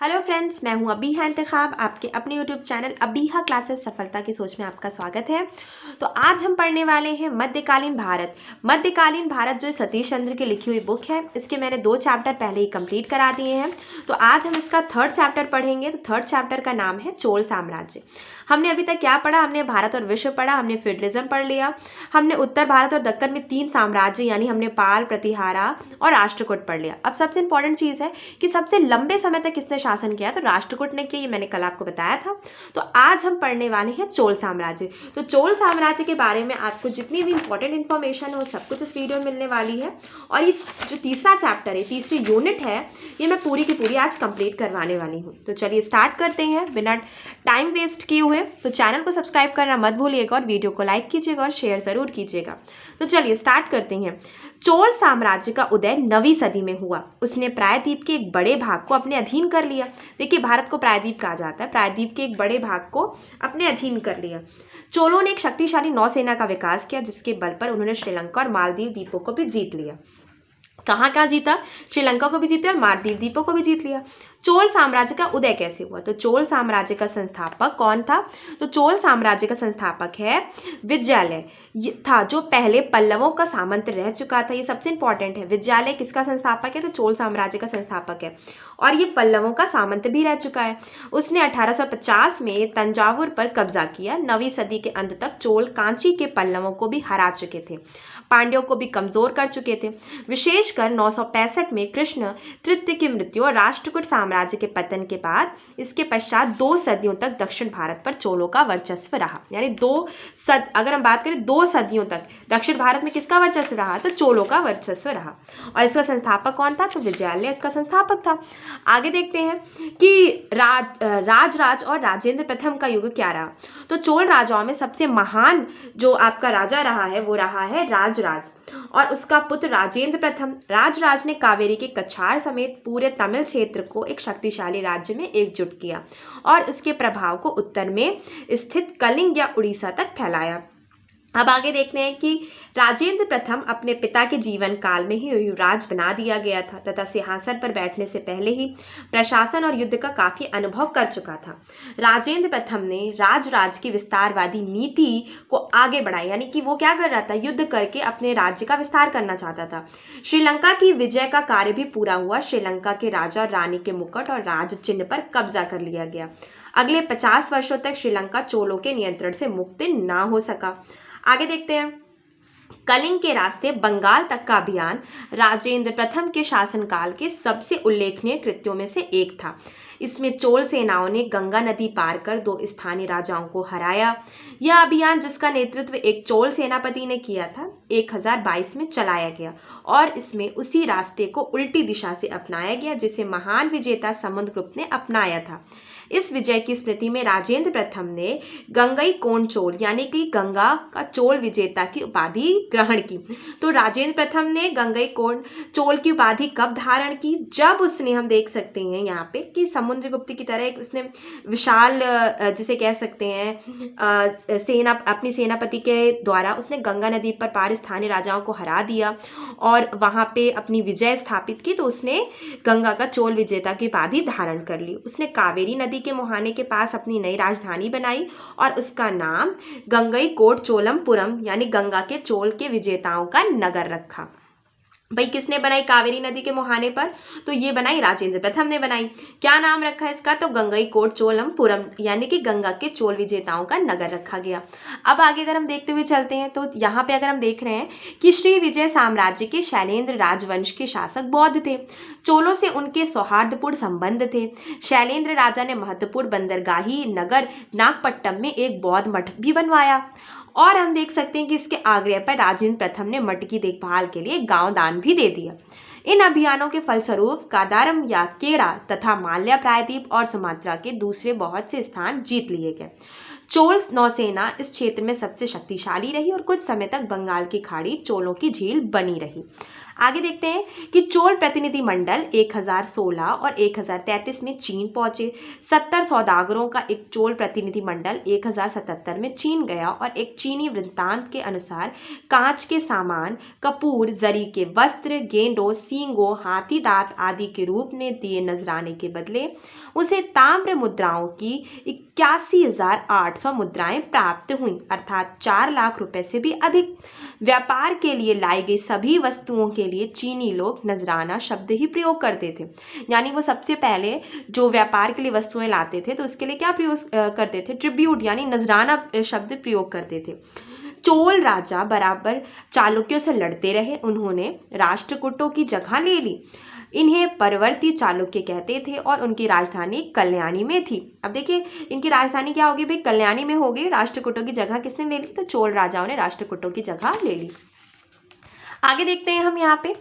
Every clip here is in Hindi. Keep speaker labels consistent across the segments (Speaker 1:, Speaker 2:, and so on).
Speaker 1: हेलो फ्रेंड्स, मैं हूं अबीहा इंतखाब। आपके अपने यूट्यूब चैनल अबीहा क्लासेस सफलता की सोच में आपका स्वागत है। तो आज हम पढ़ने वाले हैं मध्यकालीन भारत। मध्यकालीन भारत जो सतीश चंद्र की लिखी हुई बुक है, इसके मैंने 2 चैप्टर पहले ही कंप्लीट करा दिए हैं। तो आज हम इसका 3rd चैप्टर पढ़ेंगे। तो 3rd चैप्टर का नाम है चोल साम्राज्य। हमने अभी तक क्या पढ़ा? हमने भारत और विश्व पढ़ा, हमने फ्यूडलिज्म पढ़ लिया, हमने उत्तर भारत और दक्कन में 3 साम्राज्य यानी हमने पाल, प्रतिहारा और राष्ट्रकूट पढ़ लिया। अब सबसे इंपॉर्टेंट चीज़ है कि सबसे लंबे समय तक किसने शासन किया? तो राष्ट्रकूट ने किया। ये मैंने कल आपको बताया था। तो आज हम पढ़ने वाले हैं चोल साम्राज्य। तो चोल साम्राज्य के बारे में आपको जितनी भी इंपॉर्टेंट इन्फॉर्मेशन हो सब कुछ इस वीडियो में मिलने वाली है। और ये जो तीसरा चैप्टर है, तीसरी यूनिट है, ये मैं पूरी की पूरी आज कंप्लीट करवाने वाली हूँ। तो चलिए स्टार्ट करते हैं बिना टाइम वेस्ट किए हुए। तो चैनल को सब्सक्राइब करना मत भूलिएगा और वीडियो को लाइक कीजिएगा और शेयर ज़रूर कीजिएगा। तो चलिए स्टार्ट करते हैं। चोल साम्राज्य का उदय 9वीं सदी में हुआ। उसने प्रायद्वीप के एक बड़े भाग को अपने अधीन कर लिया। देखिए, भारत को प्रायद्वीप कहा जाता है। प्रायद्वीप के एक बड़े भाग को अपने अधीन कर लिया। चोलों ने एक शक्तिशाली नौसेना का विकास किया, जिसके बल पर उन्होंने श्रीलंका और मालदीव द्वीपों को भी जीत लिया। कहाँ कहाँ जीता? श्रीलंका को भी जीता और मालदीव द्वीपों को भी जीत लिया। चोल साम्राज्य का उदय कैसे हुआ? तो चोल साम्राज्य का संस्थापक कौन था? तो चोल साम्राज्य का संस्थापक है विजयालय। ये था जो पहले पल्लवों का सामंत रह चुका था। ये सबसे इंपॉर्टेंट है। विजयालय किसका संस्थापक है? तो चोल साम्राज्य का संस्थापक है और ये पल्लवों का सामंत भी रह चुका है। उसने 1850 में तंजावुर पर कब्जा किया। 9वीं सदी के अंत तक चोल कांची के पल्लवों को भी हरा चुके थे, पांड्यों को भी कमजोर कर चुके थे। विशेषकर 965 में कृष्ण तृतीय की मृत्यु और राष्ट्रकूट साम्राज्य के पतन के बाद इसके पश्चात 2 सदियों तक दक्षिण भारत पर चोलों का वर्चस्व रहा। यानी अगर हम बात करें 2 सदियों तक दक्षिण भारत में किसका वर्चस्व रहा? तो चोलों का वर्चस्व रहा। और इसका संस्थापक कौन था? तो विजयालय इसका संस्थापक था। आगे देखते हैं कि राज और राजेंद्र प्रथम का युग क्या रहा। तो चोल राजाओं में सबसे महान जो आपका राजा रहा है वो रहा है राज और उसका पुत्र राजेंद्र प्रथम। राज ने कावेरी के कछार समेत पूरे तमिल क्षेत्र को एक शक्तिशाली राज्य में एकजुट किया और उसके प्रभाव को उत्तर में स्थित कलिंग या उड़ीसा तक फैलाया। अब आगे देखते हैं कि राजेंद्र प्रथम अपने पिता के जीवन काल में ही युवराज बना दिया गया था तथा सिंहासन पर बैठने से पहले ही प्रशासन और युद्ध का काफी अनुभव कर चुका था। राजेंद्र प्रथम ने राज की विस्तारवादी नीति को आगे बढ़ाया, यानी कि वो क्या कर रहा था? युद्ध करके अपने राज्य का विस्तार करना चाहता था। श्रीलंका की विजय का कार्य भी पूरा हुआ। श्रीलंका के राजा और रानी के मुकुट और राज चिन्ह पर कब्जा कर लिया गया। अगले 50 वर्षों तक श्रीलंका चोलों के नियंत्रण से मुक्त ना हो सका। आगे देखते हैं। कलिंग के रास्ते बंगाल तक का अभियान राजेंद्र प्रथम के शासनकाल के सबसे उल्लेखनीय कृत्यों में से एक था। इसमें चोल सेनाओं ने गंगा नदी पार कर 2 स्थानीय राजाओं को हराया। यह अभियान, जिसका नेतृत्व एक चोल सेनापति ने किया था, 1022 में चलाया गया और इसमें उसी रास्ते को उल्टी दिशा से अपनाया गया जिसे महान विजेता समुद्रगुप्त ने अपनाया था। इस विजय की स्मृति में राजेंद्र प्रथम ने गंगई कोण चोल यानी कि गंगा का चोल विजेता की उपाधि ग्रहण की। तो राजेंद्र प्रथम ने गंगई कोण चोल की उपाधि कब धारण की? जब उसने, हम देख सकते हैं यहाँ पे कि समुद्रगुप्त की तरह एक उसने विशाल, जिसे कह सकते हैं सेना, अपनी सेनापति के द्वारा उसने गंगा नदी पर पार स्थानीय राजाओं को हरा दिया और वहाँ पे अपनी विजय स्थापित की। तो उसने गंगा का चोल विजेता की उपाधि धारण कर ली। उसने कावेरी नदी के मुहाने के पास अपनी नई राजधानी बनाई और उसका नाम गंगईकोट चोलमपुरम यानी गंगा के चोल के विजेताओं का नगर रखा। भाई किसने बनाई कावेरी नदी के मुहाने पर? तो ये बनाई राजेंद्र प्रथम ने बनाई। क्या नाम रखा इसका? तो गंगईकोट चोलमपुरम यानी कि गंगा के चोल विजेताओं का नगर रखा गया। अब आगे अगर हम देखते हुए चलते हैं तो यहाँ पे अगर हम देख रहे हैं कि श्री विजय साम्राज्य के शैलेंद्र राजवंश के शासक बौद्ध थे। चोलों से उनके सौहार्दपूर्ण संबंध थे। शैलेंद्र राजा ने महत्वपूर्ण बंदरगाही नगर नागपट्टम में एक बौद्ध मठ भी बनवाया और हम देख सकते हैं कि इसके आग्रह पर राजेंद्र प्रथम ने मठ की देखभाल के लिए गांव दान भी दे दिया। इन अभियानों के फलस्वरूप कादारम या केरा तथा माल्या प्रायद्वीप और सुमात्रा के दूसरे बहुत से स्थान जीत लिए गए। चोल नौसेना इस क्षेत्र में सबसे शक्तिशाली रही और कुछ समय तक बंगाल की खाड़ी चोलों की झील बनी रही। आगे देखते हैं कि चोल प्रतिनिधि मंडल 1016 और 1033 में चीन पहुंचे। 70 सौदागरों का एक चोल प्रतिनिधि मंडल 1077 में चीन गया और एक चीनी वृत्तांत के अनुसार कांच के सामान, कपूर, जरी के वस्त्र, गेंडों, सींगों, हाथी दांत आदि के रूप में दिए नजराने के बदले उसे ताम्र मुद्राओं की 81,800 मुद्राएं प्राप्त हुईं, अर्थात 4 लाख रुपए से भी अधिक। व्यापार के लिए लाई गई सभी वस्तुओं के लिए चीनी लोग नजराना शब्द ही प्रयोग करते थे। यानी वो सबसे पहले जो व्यापार के लिए वस्तुएं लाते थे तो उसके लिए क्या प्रयोग करते थे? ट्रिब्यूट यानी नजराना शब्द प्रयोग करते थे। चोल राजा बराबर चालुक्यों से लड़ते रहे। उन्होंने राष्ट्रकूटों की जगह ले ली। इन्हें परवर्ती चालुक्य कहते थे और उनकी राजधानी कल्याणी में थी। अब देखिए इनकी राजधानी क्या होगी भाई? कल्याणी में होगी। राष्ट्रकूटों की जगह किसने ले ली? तो चोल राजाओं ने राष्ट्रकूटों की जगह ले ली। आगे देखते हैं हम यहाँ पे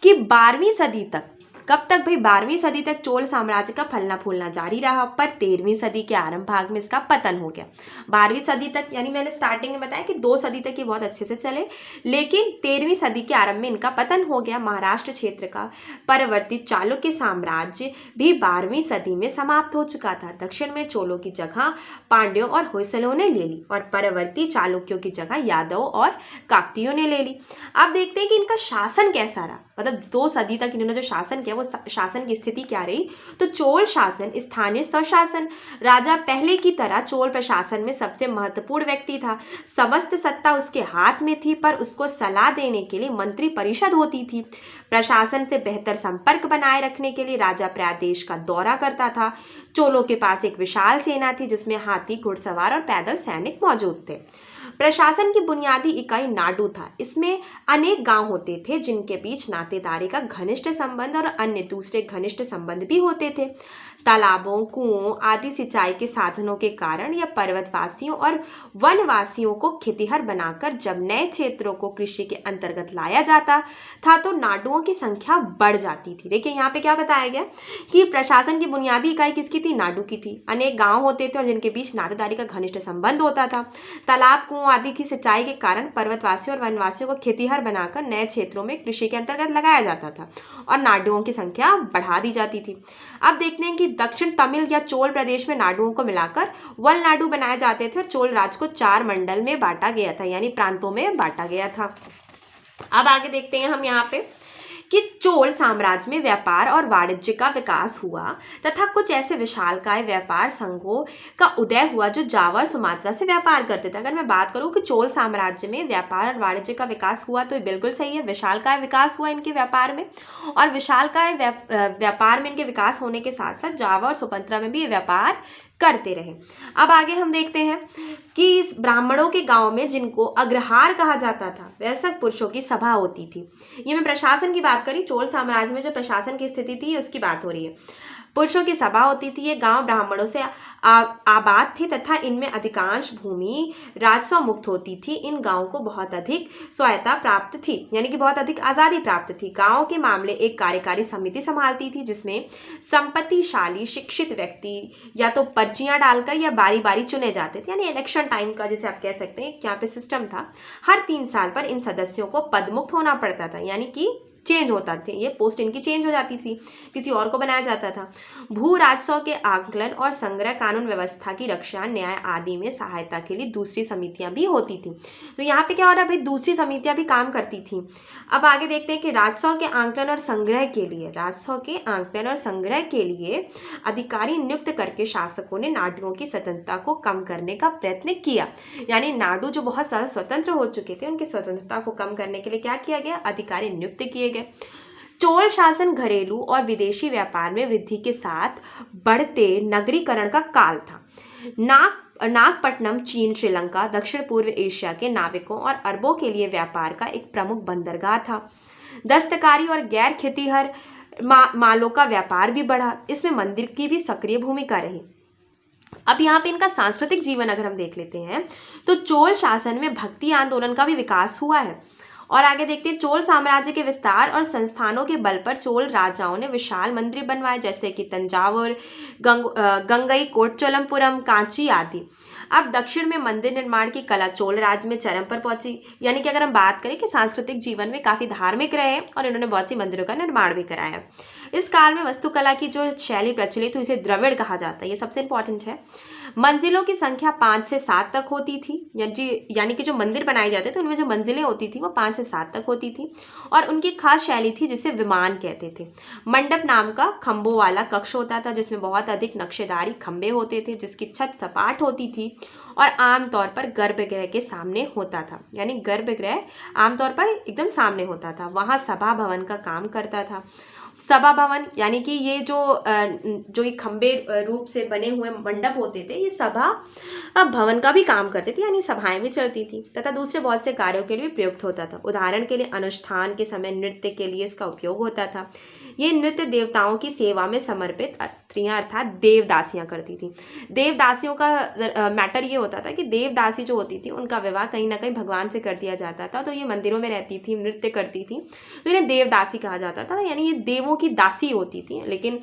Speaker 1: कि 12वीं सदी तक, कब तक भाई? 12वीं सदी तक चोल साम्राज्य का फलना फूलना जारी रहा, पर 13वीं सदी के आरंभ भाग में इसका पतन हो गया। 12वीं सदी तक यानी मैंने स्टार्टिंग में बताया कि 2 सदी तक ये बहुत अच्छे से चले, लेकिन 13वीं सदी के आरंभ में इनका पतन हो गया। महाराष्ट्र क्षेत्र का परवर्ती चालुक्य साम्राज्य भी 12वीं सदी में समाप्त हो चुका था। दक्षिण में चोलों की जगह पांड्यों और होयसलों ने ले ली और परवर्ती चालुक्यों की जगह यादव और काकतियों ने ले ली। अब देखते हैं कि इनका शासन कैसा रहा, मतलब 2 सदी तक इन्होंने जो शासन किया वो शासन की स्थिति क्या रही। तो चोल शासन स्थानीय स्वशासन, राजा पहले की तरह चोल प्रशासन में सबसे महत्वपूर्ण व्यक्ति था। समस्त सत्ता उसके हाथ में थी, पर उसको सलाह देने के लिए मंत्री परिषद होती थी। प्रशासन से बेहतर संपर्क बनाए रखने के लिए राजा प्राय देश का दौरा करता था। चोलों के पास एक विशाल सेना थी जिसमें हाथी, घुड़सवार और पैदल सैनिक मौजूद थे। प्रशासन की बुनियादी इकाई नाडु था। इसमें अनेक गांव होते थे जिनके बीच नातेदारी का घनिष्ठ संबंध और अन्य दूसरे घनिष्ठ संबंध भी होते थे। तालाबों, कुओं आदि सिंचाई के साधनों के कारण यह पर्वतवासियों और वनवासियों को खेतिहर बनाकर जब नए क्षेत्रों को कृषि के अंतर्गत लाया जाता था तो नाडुओं की संख्या बढ़ जाती थी। देखिए यहाँ पे क्या बताया गया कि प्रशासन की बुनियादी इकाई किसकी थी? नाडु की थी। अनेक गांव होते थे और जिनके बीच नातेदारी का घनिष्ठ संबंध होता था। तालाब, कुओं आदि की सिंचाई के कारण पर्वतवासियों और वनवासियों को खेतिहर बनाकर नए क्षेत्रों में कृषि के अंतर्गत लगाया जाता था और नाडुओं की संख्या बढ़ा दी जाती थी। अब देखते हैं कि दक्षिण तमिल या चोल प्रदेश में नाडुओं को मिलाकर वल नाडु बनाए जाते थे और चोल राज को 4 मंडल में बांटा गया था, यानी प्रांतों में बांटा गया था। अब आगे देखते हैं हम यहाँ पे कि चोल साम्राज्य में व्यापार और वाणिज्य का विकास हुआ तथा कुछ ऐसे विशालकाय व्यापार संघों का उदय हुआ जो जावा और सुमात्रा से व्यापार करते थे। अगर मैं बात करूं कि चोल साम्राज्य में व्यापार और वाणिज्य का विकास हुआ तो ये बिल्कुल सही है। विशालकाय विकास हुआ इनके व्यापार में, और विशालकाय व्यापार में इनके विकास होने के साथ साथ जावा और सुमात्रा में भी ये व्यापार करते रहे। अब आगे हम देखते हैं कि इस ब्राह्मणों के गांव में जिनको अग्रहार कहा जाता था वयस्क पुरुषों की सभा होती थी। ये मैं प्रशासन की बात करी, चोल साम्राज्य में जो प्रशासन की स्थिति थी उसकी बात हो रही है। पुरुषों की सभा होती थी। ये गांव ब्राह्मणों से आबाद थे तथा इनमें अधिकांश भूमि राजस्व मुक्त होती थी। इन गांवों को बहुत अधिक स्वायत्ता प्राप्त थी, यानी कि बहुत अधिक आज़ादी प्राप्त थी। गांव के मामले एक कार्यकारी समिति संभालती थी जिसमें संपत्तिशाली शिक्षित व्यक्ति या तो पर्चियां डालकर या बारी बारी चुने जाते थे, यानी इलेक्शन टाइम का जिसे आप कह सकते हैं यहाँ पे सिस्टम था। हर 3 साल पर इन सदस्यों को पदमुक्त होना पड़ता था, यानी कि चेंज होता थे, ये पोस्ट इनकी चेंज हो जाती थी, किसी और को बनाया जाता था। भू राजस्व के आकलन और संग्रह, कानून व्यवस्था की रक्षा, न्याय आदि में सहायता के लिए दूसरी समितियां भी होती थी। तो यहाँ पे क्या हो रहा है भाई? दूसरी समितियां भी काम करती थी। अब आगे देखते हैं कि राजस्व के आंकलन और संग्रह के लिए अधिकारी नियुक्त करके शासकों ने नाडुओं की स्वतंत्रता को कम करने का प्रयत्न किया। यानी नाडु जो बहुत सारा स्वतंत्र हो चुके थे उनकी स्वतंत्रता को कम करने के लिए क्या किया गया? अधिकारी नियुक्त किए गए। चोल शासन घरेलू और विदेशी व्यापार में वृद्धि के साथ बढ़ते नगरीकरण का काल था। नागपट्टनम चीन, श्रीलंका, दक्षिण पूर्व एशिया के नाविकों और अरबों के लिए व्यापार का एक प्रमुख बंदरगाह था। दस्तकारी और गैर खेतीहर मालों का व्यापार भी बढ़ा। इसमें मंदिर की भी सक्रिय भूमिका रही। अब यहाँ पे इनका सांस्कृतिक जीवन अगर हम देख लेते हैं तो चोल शासन में भक्ति आंदोलन का भी विकास हुआ है। और आगे देखते हैं चोल साम्राज्य के विस्तार और संस्थानों के बल पर चोल राजाओं ने विशाल मंदिर बनवाए, जैसे कि तंजावुर, गंगईकोट, चोलमपुरम, कांची आदि। अब दक्षिण में मंदिर निर्माण की कला चोल राज्य में चरम पर पहुंची, यानी कि अगर हम बात करें कि सांस्कृतिक जीवन में काफ़ी धार्मिक रहे और इन्होंने बहुत सी मंदिरों का निर्माण भी कराया। इस काल में वास्तुकला की जो शैली प्रचलित हुई, इसे द्रविड़ कहा जाता है, ये सबसे इंपॉर्टेंट है। मंजिलों की संख्या 5 से 7 तक होती थी, यानी कि जो मंदिर बनाए जाते थे उनमें जो मंजिलें होती थी वो 5 से 7 तक होती थी, और उनकी खास शैली थी जिसे विमान कहते थे। मंडप नाम का खंभों वाला कक्ष होता था जिसमें बहुत अधिक नक्शेदारी खंभे होते थे, जिसकी छत सपाट होती थी और आमतौर पर गर्भगृह के सामने होता था, यानी गर्भगृह आमतौर पर एकदम सामने होता था। वहाँ सभा भवन का काम करता था। सभा भवन यानी कि ये जो ये खंबे रूप से बने हुए मंडप होते थे, ये सभा भवन का भी काम करते थे, यानी सभाएं भी चलती थी तथा दूसरे बहुत से कार्यों के लिए प्रयुक्त होता था। उदाहरण के लिए अनुष्ठान के समय नृत्य के लिए इसका उपयोग होता था। ये नृत्य देवताओं की सेवा में समर्पित स्त्रियां अर्थात देवदासियां करती थी। देवदासियों का मैटर ये होता था कि देवदासी जो होती थी उनका विवाह कहीं ना कहीं भगवान से कर दिया जाता था, तो ये मंदिरों में रहती थी, नृत्य करती थी, तो इन्हें देवदासी कहा जाता था, यानी ये देवों की दासी होती थी। लेकिन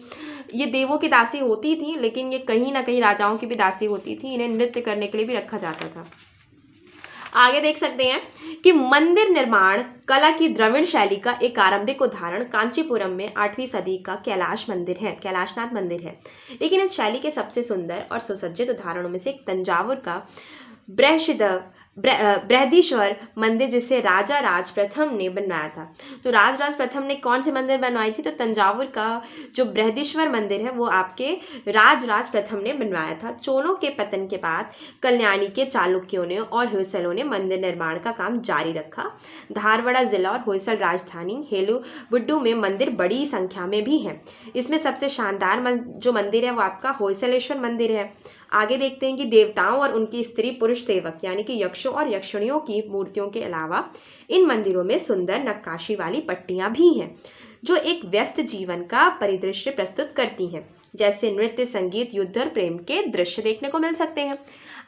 Speaker 1: ये देवों की दासी होती थी, लेकिन ये कहीं ना कहीं राजाओं की भी दासी होती थी। इन्हें नृत्य करने के लिए भी रखा जाता था। आगे देख सकते हैं कि मंदिर निर्माण कला की द्रविड़ शैली का एक आरंभिक उदाहरण कांचीपुरम में 8वीं सदी का कैलाश मंदिर है, कैलाशनाथ मंदिर है। लेकिन इस शैली के सबसे सुंदर और सुसज्जित उदाहरणों में से एक तंजावुर का बृहदीश्वर मंदिर, जिसे राजा राज प्रथम ने बनवाया था। तो राज प्रथम ने कौन से मंदिर बनवाई थी? तो तंजावुर का जो बृहदीश्वर मंदिर है वो आपके राज प्रथम ने बनवाया था। चोलों के पतन के बाद कल्याणी के चालुक्यों ने और होयसलों ने मंदिर निर्माण का काम जारी रखा। धारवाड़ा जिला और होयसल राजधानी हेलुबुड्डू में मंदिर बड़ी संख्या में भी हैं। इसमें सबसे शानदार जो मंदिर है वो आपका होयसलेश्वर मंदिर है। आगे देखते हैं कि देवताओं और उनकी स्त्री पुरुष सेवक यानी कि यक्षों और यक्षिणियों की मूर्तियों के अलावा इन मंदिरों में सुंदर नक्काशी वाली पट्टियां भी हैं जो एक व्यस्त जीवन का परिदृश्य प्रस्तुत करती हैं, जैसे नृत्य, संगीत, युद्ध और प्रेम के दृश्य देखने को मिल सकते हैं।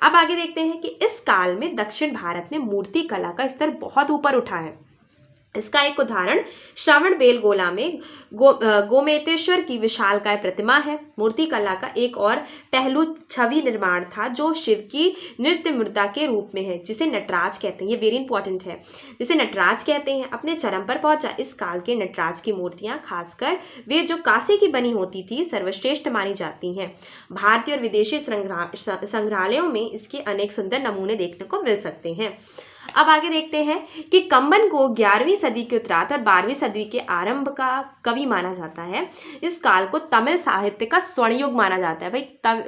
Speaker 1: अब आगे देखते हैं कि इस काल में दक्षिण भारत में मूर्ति कला का स्तर बहुत ऊपर उठा है। इसका एक उदाहरण श्रवण बेलगोला में गोमेतेश्वर की विशालकाय प्रतिमा है। मूर्ति कला का एक और पहलू छवि निर्माण था जो शिव की नृत्य मुद्रा के रूप में है, जिसे नटराज कहते हैं। ये वेरी इंपॉर्टेंट है, जिसे नटराज कहते हैं। अपने चरम पर पहुंचा इस काल के नटराज की मूर्तियां, खासकर वे जो कांसे की बनी होती थी, सर्वश्रेष्ठ मानी जाती हैं। भारतीय और विदेशी संग्रहालयों में इसके अनेक सुंदर नमूने देखने को मिल सकते हैं। अब आगे देखते हैं कि कंबन को 11वीं सदी के उत्तरार्ध और 12वीं सदी के आरंभ का कवि माना जाता है। इस काल को तमिल साहित्य का स्वर्ण युग माना जाता है। भाई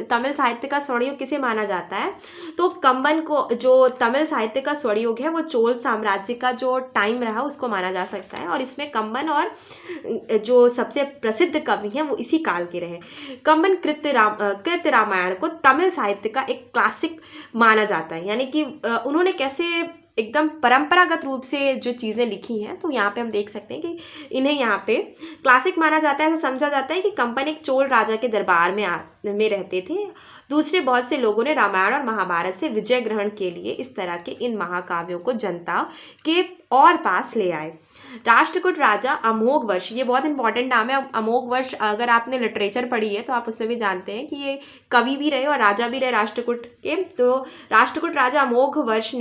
Speaker 1: तमिल साहित्य का स्वर्ण युग किसे माना जाता है? तो कंबन को जो तमिल साहित्य का स्वर्ण युग है वो चोल साम्राज्य का जो टाइम रहा उसको माना जा सकता है, और इसमें कंबन और जो सबसे प्रसिद्ध कवि हैं वो इसी काल के रहे। कंबन कृत रामायण को तमिल साहित्य का एक क्लासिक माना जाता है, यानी कि उन्होंने कैसे एकदम परंपरागत रूप से जो चीज़ें लिखी हैं, तो यहाँ पे हम देख सकते हैं कि इन्हें यहाँ पे क्लासिक माना जाता है। ऐसा समझा जाता है कि कंबन एक चोल राजा के दरबार में रहते थे। दूसरे बहुत से लोगों ने रामायण और महाभारत से विजय ग्रहण के लिए इस तरह के इन महाकाव्यों को जनता के और पास ले आए। राष्ट्रकूट राजा अमोघवर्ष, ये बहुत इंपॉर्टेंट नाम है अमोघवर्ष। अगर आपने लिटरेचर पढ़ी है तो आप उसमें भी जानते हैं कि ये कवि भी रहे और राजा भी रहे राष्ट्रकूट के। तो राष्ट्रकूट राजा अमोघवर्ष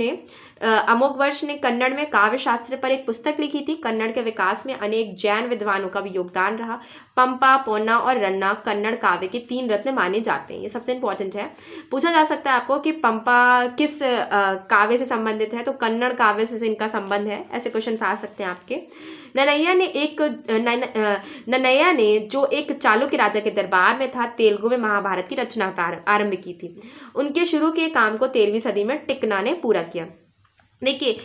Speaker 1: ने कन्नड़ में काव्य शास्त्र पर एक पुस्तक लिखी थी। कन्नड़ के विकास में अनेक जैन विद्वानों का भी योगदान रहा। पंपा, पोन्ना और रन्ना कन्नड़ काव्य के 3 रत्न माने जाते हैं। ये सबसे इंपॉर्टेंट है। पूछा जा सकता है आपको कि पंपा किस काव्य से संबंधित है, तो कन्नड़ काव्य से इनका संबंध है। ऐसे क्वेश्चन आ सकते हैं आपके। नन्नय्या ने जो एक चालुक्य राजा के दरबार में था, तेलुगु में महाभारत की रचना आरंभ की थी। उनके शुरू के काम को 13वीं सदी में टिक्ना ने पूरा किया। देखिए,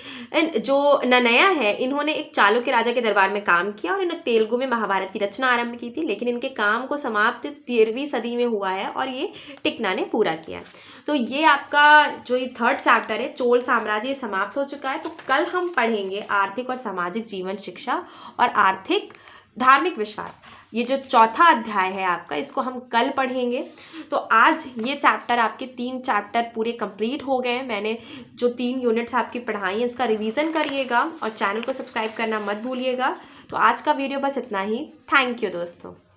Speaker 1: जो नन्नय्या है इन्होंने एक चालुक्य राजा के दरबार में काम किया और इन्होंने तेलुगु में महाभारत की रचना आरंभ की थी, लेकिन इनके काम को समाप्त 13वीं सदी में हुआ है और ये टिक्ना ने पूरा किया। तो ये आपका जो ये 3rd चैप्टर है चोल साम्राज्य समाप्त हो चुका है। तो कल हम पढ़ेंगे आर्थिक और सामाजिक जीवन शिक्षा और आर्थिक धार्मिक विश्वास। ये जो 4था अध्याय है आपका, इसको हम कल पढ़ेंगे। तो आज ये चैप्टर आपके 3 चैप्टर पूरे कंप्लीट हो गए हैं। मैंने जो 3 यूनिट्स आपकी पढ़ाई हैं इसका रिवीजन करिएगा और चैनल को सब्सक्राइब करना मत भूलिएगा। तो आज का वीडियो बस इतना ही। थैंक यू दोस्तों।